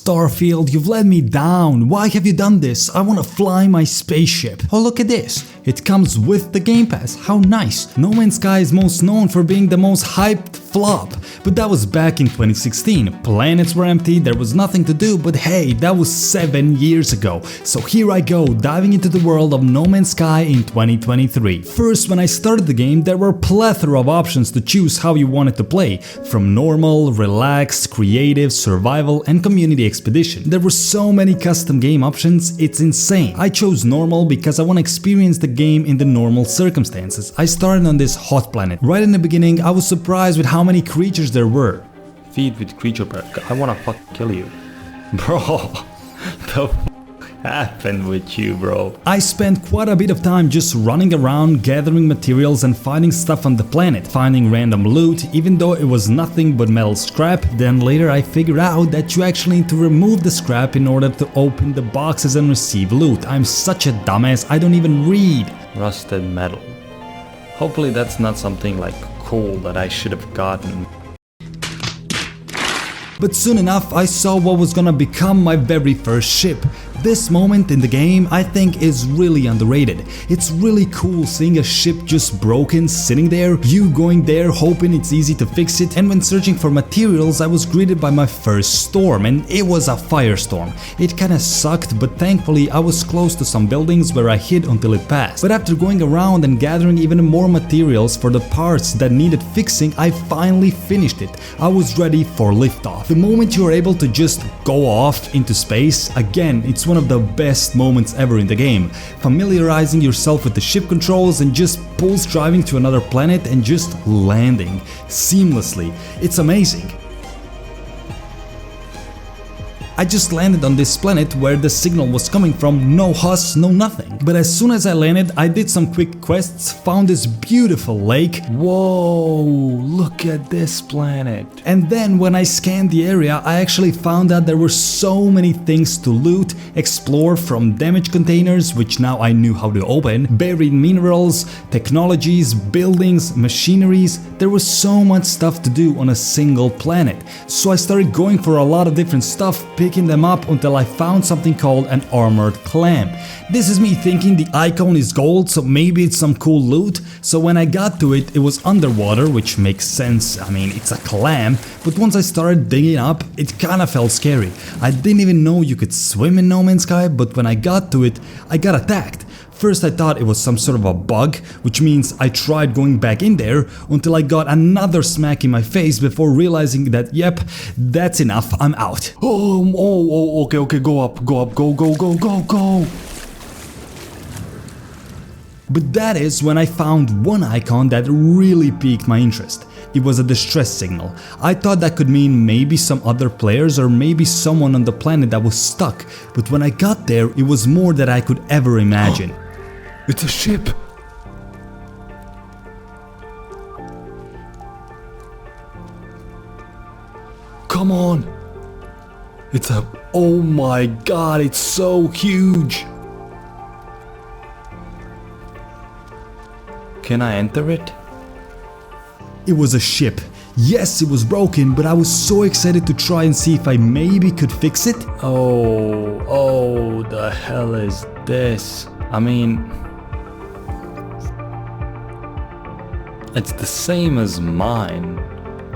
Starfield, you've let me down. Why have you done this? I wanna fly my spaceship. Oh, look at this. It comes with the Game Pass. How nice. No Man's Sky is most known for being the most hyped flop, but that was back in 2016. Planets were empty, there was nothing to do, but hey, that was 7 years ago. So here I go, diving into the world of No Man's Sky in 2023. First, when I started the game, there were a plethora of options to choose how you wanted to play, from normal, relaxed, creative, survival, and community expedition. There were so many custom game options, it's insane. I chose normal because I want to experience the game in the normal circumstances. I started on this hot planet. Right in the beginning, I was surprised with how many creatures there were. Feed with creature pack. I wanna kill you. Bro, the f happened with you, bro? I spent quite a bit of time just running around, gathering materials and finding stuff on the planet, finding random loot, even though it was nothing but metal scrap. Then later I figured out that you actually need to remove the scrap in order to open the boxes and receive loot. I'm such a dumbass, I don't even read. Rusted metal. Hopefully that's not something like cool that I should have gotten. But soon enough I saw what was gonna become my very first ship. This moment in the game I think is really underrated. It's really cool seeing a ship just broken sitting there, you going there hoping it's easy to fix it, and when searching for materials I was greeted by my first storm, and it was a firestorm. It kinda sucked, but thankfully I was close to some buildings where I hid until it passed. But after going around and gathering even more materials for the parts that needed fixing, I finally finished it. I was ready for liftoff. The moment you are able to just go off into space, again, it's one of the best moments ever in the game. Familiarizing yourself with the ship controls and just pulse driving to another planet and just landing seamlessly. It's amazing. I just landed on this planet where the signal was coming from, no huss, no nothing. But as soon as I landed, I did some quick quests, found this beautiful lake. Whoa, look at this planet. And then when I scanned the area, I actually found out there were so many things to loot, explore, from damaged containers, which now I knew how to open, buried minerals, technologies, buildings, machineries. There was so much stuff to do on a single planet. So I started going for a lot of different stuff, picking them up until I found something called an armored clam. This is me thinking the icon is gold, so maybe it's some cool loot. So when I got to it, it was underwater, which makes sense, I mean it's a clam, but once I started digging up, it kinda felt scary. I didn't even know you could swim in No Man's Sky, but when I got to it, I got attacked. First I thought it was some sort of a bug, which means I tried going back in there until I got another smack in my face before realizing that yep, that's enough, I'm out. Okay, go up, go. But that is when I found one icon that really piqued my interest. It was a distress signal. I thought that could mean maybe some other players or maybe someone on the planet that was stuck, but when I got there it was more than I could ever imagine. It's a ship! Come on! It's a... oh my god, it's so huge! Can I enter it? It was a ship. Yes, it was broken, but I was so excited to try and see if I maybe could fix it. Oh, the hell is this? I mean... it's the same as mine,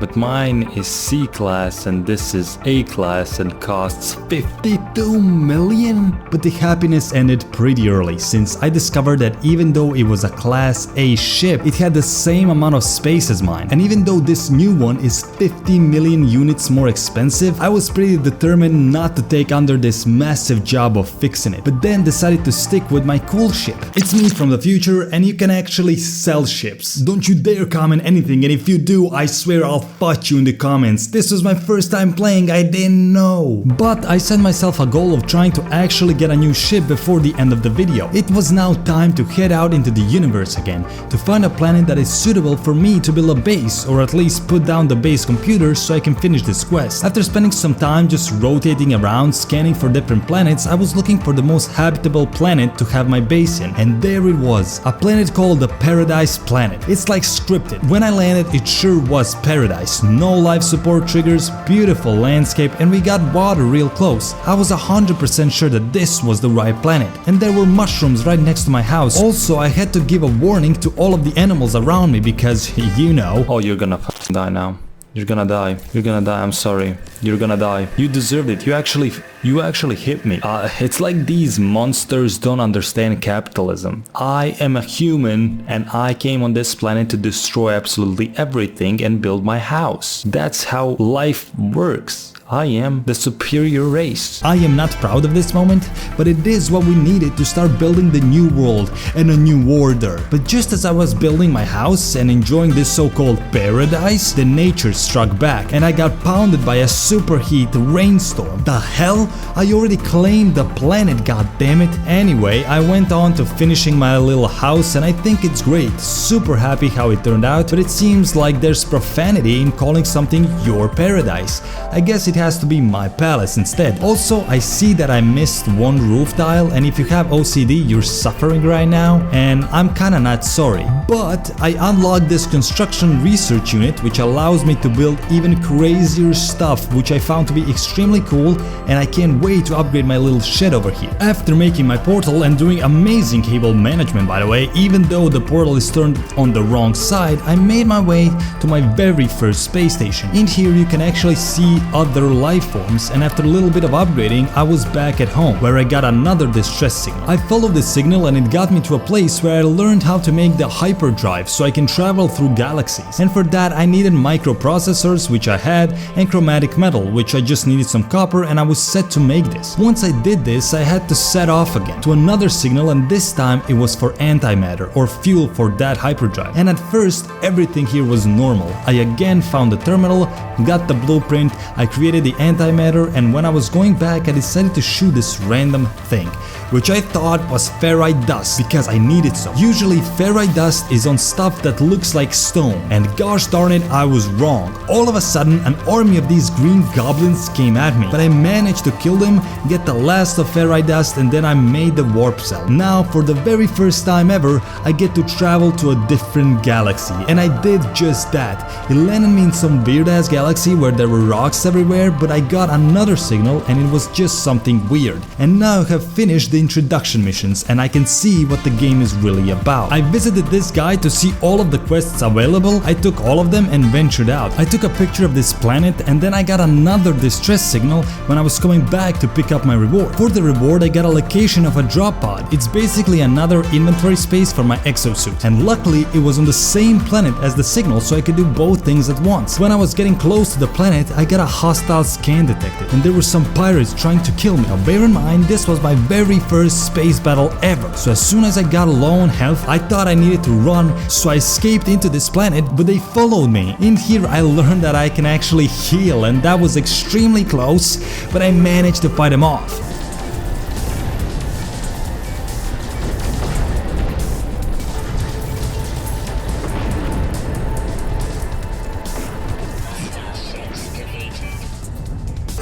but mine is C-class and this is A-class and costs 52 million? But the happiness ended pretty early, since I discovered that even though it was a Class A ship, it had the same amount of space as mine. And even though this new one is 50 million units more expensive, I was pretty determined not to take under this massive job of fixing it, but then decided to stick with my cool ship. It's me from the future and you can actually sell ships. Don't you dare comment anything, and if you do, I swear I'll fight you in the comments. This was my first time playing, I didn't know. But I set myself a goal of trying to actually get a new ship before the end of the video. It was now time to head out into the universe again, to find a planet that is suitable for me to build a base, or at least put down the base computer so I can finish this quest. After spending some time just rotating around, scanning for different planets, I was looking for the most habitable planet to have my base in, and there it was, a planet called the Paradise Planet. It's like scripted. When I landed, it sure was paradise. paradise. No life support triggers, beautiful landscape, and we got water real close. I was 100% sure that this was the right planet. And there were mushrooms right next to my house. Also, I had to give a warning to all of the animals around me because, you know... Oh, you're gonna die now. You're gonna die. You're gonna die. I'm sorry. You're gonna die. You deserved it. You actually hit me. It's like these monsters don't understand capitalism. I am a human and I came on this planet to destroy absolutely everything and build my house. That's how life works. I am the superior race. I am not proud of this moment, but it is what we needed to start building the new world and a new order. But just as I was building my house and enjoying this so-called paradise, the nature struck back and I got pounded by a superheat rainstorm. The hell? I already claimed the planet, goddammit. Anyway, I went on to finishing my little house and I think it's great. Super happy how it turned out, but it seems like there's profanity in calling something your paradise. I guess it has to be my palace instead. Also, I see that I missed one roof tile, and if you have OCD, you're suffering right now, and I'm kinda not sorry. But I unlocked this construction research unit, which allows me to build even crazier stuff, which I found to be extremely cool, and I can't wait to upgrade my little shed over here. After making my portal and doing amazing cable management, by the way, even though the portal is turned on the wrong side, I made my way to my very first space station. In here you can actually see other life forms, and after a little bit of upgrading I was back at home, where I got another distress signal. I followed the signal and it got me to a place where I learned how to make the hyperdrive so I can travel through galaxies, and for that I needed microprocessors, which I had, and chromatic metal, which I just needed some copper, and I was set to make this. Once I did this, I had to set off again to another signal, and this time it was for antimatter or fuel for that hyperdrive. And at first everything here was normal. I again found the terminal, got the blueprint, I created the antimatter, and when I was going back I decided to shoot this random thing, which I thought was ferrite dust because I needed some. Usually ferrite dust is on stuff that looks like stone, and gosh darn it, I was wrong. All of a sudden an army of these green goblins came at me, but I managed to kill them, get the last of ferrite dust, and then I made the warp cell. Now for the very first time ever I get to travel to a different galaxy, and I did just that. It landed me in some weird ass galaxy where there were rocks everywhere, but I got another signal and it was just something weird. And now I have finished the introduction missions and I can see what the game is really about. I visited this guy to see all of the quests available, I took all of them and ventured out. I took a picture of this planet and then I got another distress signal when I was coming back to pick up my reward. For the reward I got a location of a drop pod. It's basically another inventory space for my exosuit, and luckily it was on the same planet as the signal, so I could do both things at once. When I was getting close to the planet I got a hostile scan detected, and there were some pirates trying to kill me. Now bear in mind, this was my very first space battle ever, so as soon as I got low on health I thought I needed to run, so I escaped into this planet, but they followed me. In here I learned that I can actually heal, and that was extremely close, but I managed to fight them off.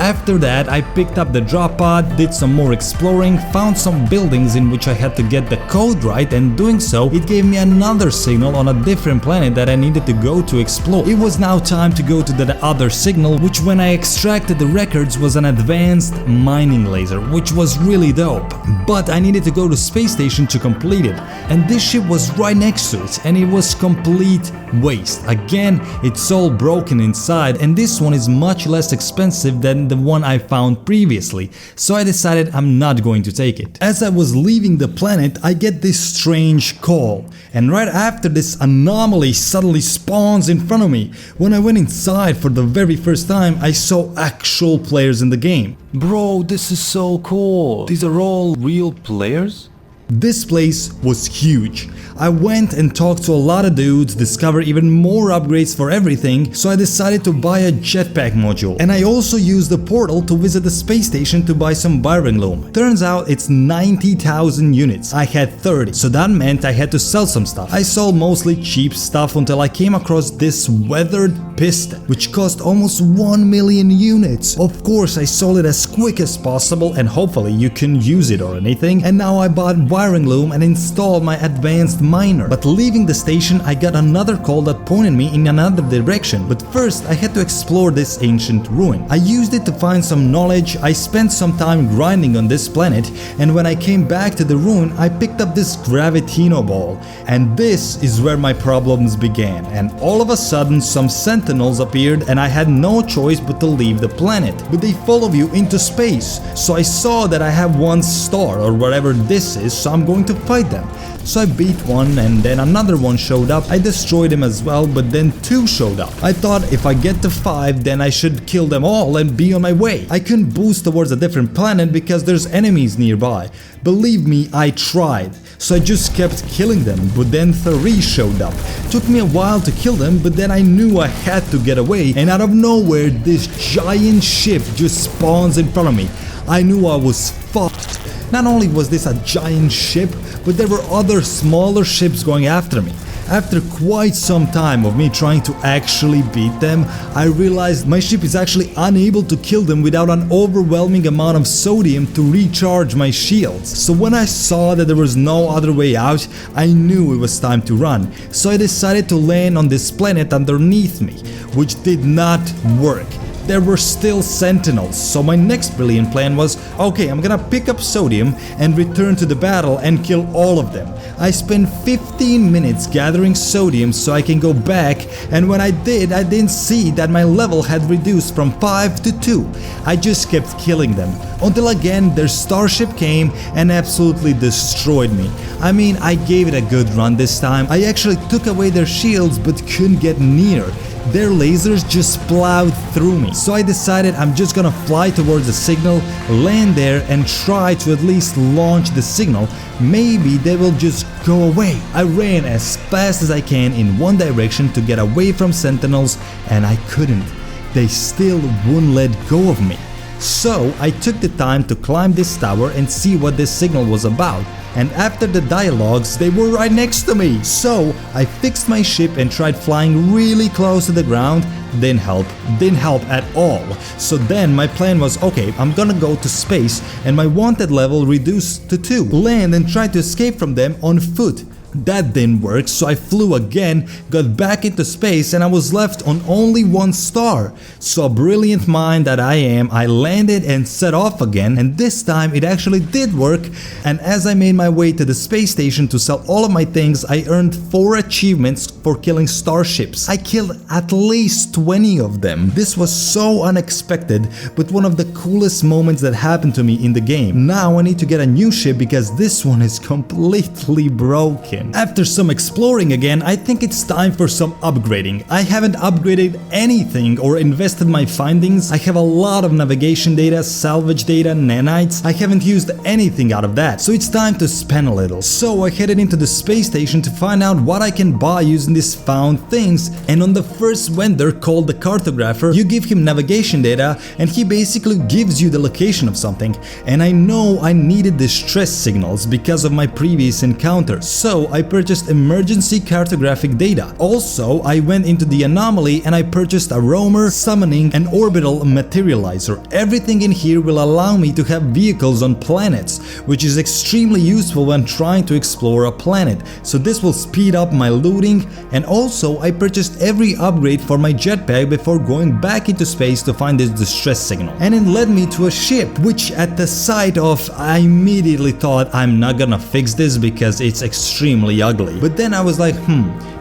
After that I picked up the drop pod, did some more exploring, found some buildings in which I had to get the code right, and doing so it gave me another signal on a different planet that I needed to go to explore. It was now time to go to the other signal, which when I extracted the records was an advanced mining laser, which was really dope. But I needed to go to space station to complete it, and this ship was right next to it and it was complete waste. Again, it's all broken inside, and this one is much less expensive than the one I found previously, so I decided I'm not going to take it. As I was leaving the planet I get this strange call, and right after this anomaly suddenly spawns in front of me. When I went inside for the very first time I saw actual players in the game. Bro, this is so cool. These are all real players? This place was huge. I went and talked to a lot of dudes, discovered even more upgrades for everything, so I decided to buy a jetpack module. And I also used the portal to visit the space station to buy some wiring loom. Turns out it's 90,000 units. I had 30, so that meant I had to sell some stuff. I sold mostly cheap stuff until I came across this weathered piston, which cost almost 1 million units. Of course, I sold it as quick as possible and hopefully you can use it or anything, and now I bought wiring loom and installed my advanced miner. But leaving the station, I got another call that pointed me in another direction. But first, I had to explore this ancient ruin. I used it to find some knowledge. I spent some time grinding on this planet, and when I came back to the ruin, I picked up this gravitino ball. And this is where my problems began. And all of a sudden, some Sentinels appeared and I had no choice but to leave the planet. But they follow you into space. So I saw that I have 1 star or whatever this is, so I'm going to fight them. So I beat one and then another one showed up. I destroyed him as well, but then 2 showed up. I thought if I get to 5, then I should kill them all and be on my way. I couldn't boost towards a different planet because there's enemies nearby. Believe me, I tried. So I just kept killing them, but then 3 showed up. Took me a while to kill them, but then I knew I had to get away, and out of nowhere this giant ship just spawns in front of me. I knew I was fucked. Not only was this a giant ship, but there were other smaller ships going after me. After quite some time of me trying to actually beat them, I realized my ship is actually unable to kill them without an overwhelming amount of sodium to recharge my shields. So when I saw that there was no other way out, I knew it was time to run. So I decided to land on this planet underneath me, which did not work. There were still Sentinels, so my next brilliant plan was, okay, I'm gonna pick up sodium and return to the battle and kill all of them. I spent 15 minutes gathering sodium so I can go back, and when I didn't see that my level had reduced from 5 to 2. I just kept killing them, until again their starship came and absolutely destroyed me. I mean, I gave it a good run this time. I actually took away their shields but couldn't get near. Their lasers just plowed through me. So I decided I'm just gonna fly towards the signal, land there and try to at least launch the signal. Maybe they will just go away. I ran as fast as I can in one direction to get away from Sentinels, and I couldn't. They still wouldn't let go of me. So I took the time to climb this tower and see what this signal was about. And after the dialogues, they were right next to me. So I fixed my ship and tried flying really close to the ground. Didn't help at all. So then my plan was, okay, I'm gonna go to space and my wanted level reduced to 2. Land and try to escape from them on foot. That didn't work, so I flew again, got back into space, and I was left on only 1 star. So a brilliant mind that I am, I landed and set off again, and this time it actually did work. And as I made my way to the space station to sell all of my things, I earned 4 achievements for killing starships. I killed at least 20 of them. This was so unexpected, but one of the coolest moments that happened to me in the game. Now I need to get a new ship because this one is completely broken. After some exploring again, I think it's time for some upgrading. I haven't upgraded anything or invested my findings. I have a lot of navigation data, salvage data, nanites. I haven't used anything out of that, so it's time to spend a little. So I headed into the space station to find out what I can buy using these found things, and on the first vendor called the cartographer, you give him navigation data and he basically gives you the location of something. And I know I needed distress signals because of my previous encounter, so I purchased emergency cartographic data. Also, I went into the anomaly and I purchased a roamer, summoning, and orbital materializer. Everything in here will allow me to have vehicles on planets, which is extremely useful when trying to explore a planet. So this will speed up my looting, and also I purchased every upgrade for my jetpack before going back into space to find this distress signal. And it led me to a ship, which at the sight of, I immediately thought I'm not gonna fix this because it's extremely ugly. But then I was like,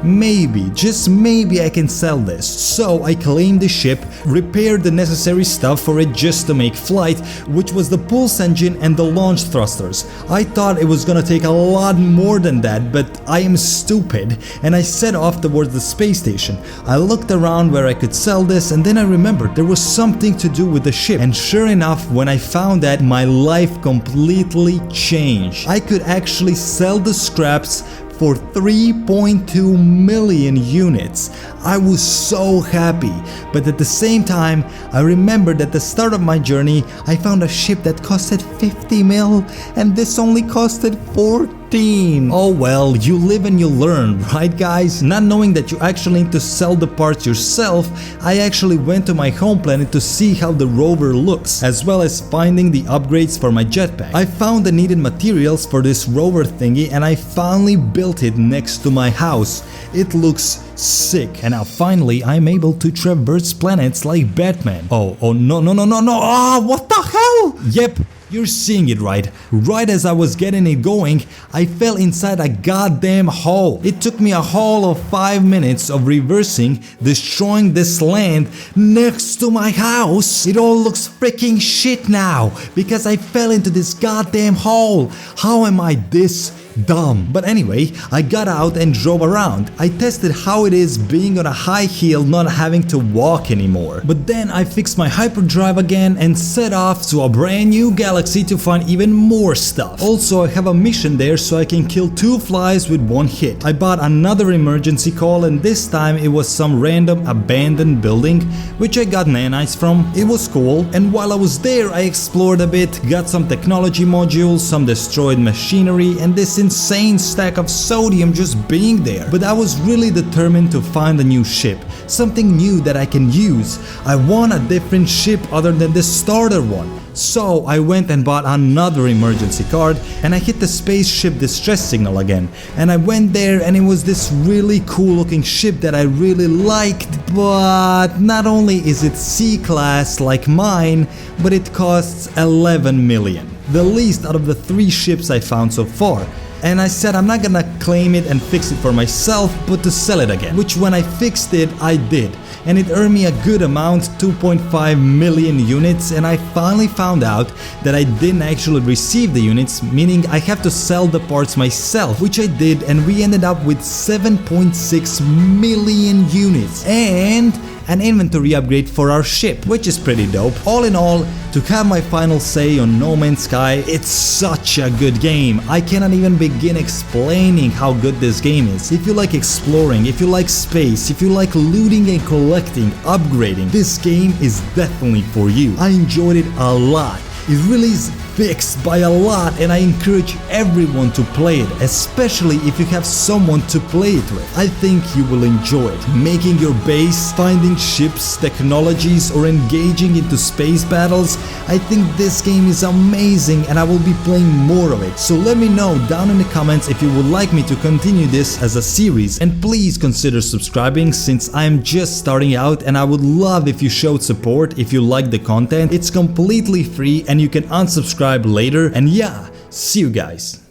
maybe, just maybe I can sell this. So I claimed the ship, repaired the necessary stuff for it just to make flight, which was the pulse engine and the launch thrusters. I thought it was gonna take a lot more than that, but I am stupid, and I set off towards the space station. I looked around where I could sell this, and then I remembered there was something to do with the ship. And sure enough, when I found that, my life completely changed. I could actually sell the scraps for 3.2 million units. I was so happy. But at the same time, I remembered at the start of my journey, I found a ship that costed 50 mil and this only costed 14. Oh well, you live and you learn, right guys? Not knowing that you actually need to sell the parts yourself, I actually went to my home planet to see how the rover looks, as well as finding the upgrades for my jetpack. I found the needed materials for this rover thingy and I finally built it next to my house. It looks sick. And now finally I'm able to traverse planets like Batman. Oh no, what the hell? Yep. You're seeing it right. Right as I was getting it going, I fell inside a goddamn hole. It took me a whole of 5 minutes of reversing, destroying this land next to my house. It all looks freaking shit now because I fell into this goddamn hole. How am I this dumb? But anyway, I got out and drove around. I tested how it is being on a high heel, not having to walk anymore. But then I fixed my hyperdrive again and set off to a brand new galaxy to find even more stuff. Also, I have a mission there so I can kill 2 flies with 1 hit. I bought another emergency call and this time it was some random abandoned building which I got nanites from. It was cool, and while I was there I explored a bit, got some technology modules, some destroyed machinery, and this insane stack of sodium just being there. But I was really determined to find a new ship, something new that I can use. I want a different ship other than the starter one. So I went and bought another emergency card and I hit the spaceship distress signal again. And I went there and it was this really cool looking ship that I really liked. But not only is it C-class like mine, but it costs 11 million. The least out of the 3 ships I found so far. And I said I'm not gonna claim it and fix it for myself, but to sell it again. Which when I fixed it, I did. And it earned me a good amount, 2.5 million units, and I finally found out that I didn't actually receive the units, meaning I have to sell the parts myself, which I did, and we ended up with 7.6 million units. And an inventory upgrade for our ship, which is pretty dope. All in all, to have my final say on No Man's Sky, it's such a good game. I cannot even begin explaining how good this game is. If you like exploring, if you like space, if you like looting and collecting, upgrading, this game is definitely for you. I enjoyed it a lot. It really is fixed by a lot and I encourage everyone to play it, especially if you have someone to play it with. I think you will enjoy it. Making your base, finding ships, technologies, or engaging into space battles, I think this game is amazing and I will be playing more of it. So let me know down in the comments if you would like me to continue this as a series, and please consider subscribing since I am just starting out and I would love if you showed support if you like the content. It's completely free and you can unsubscribe later, and yeah, see you guys.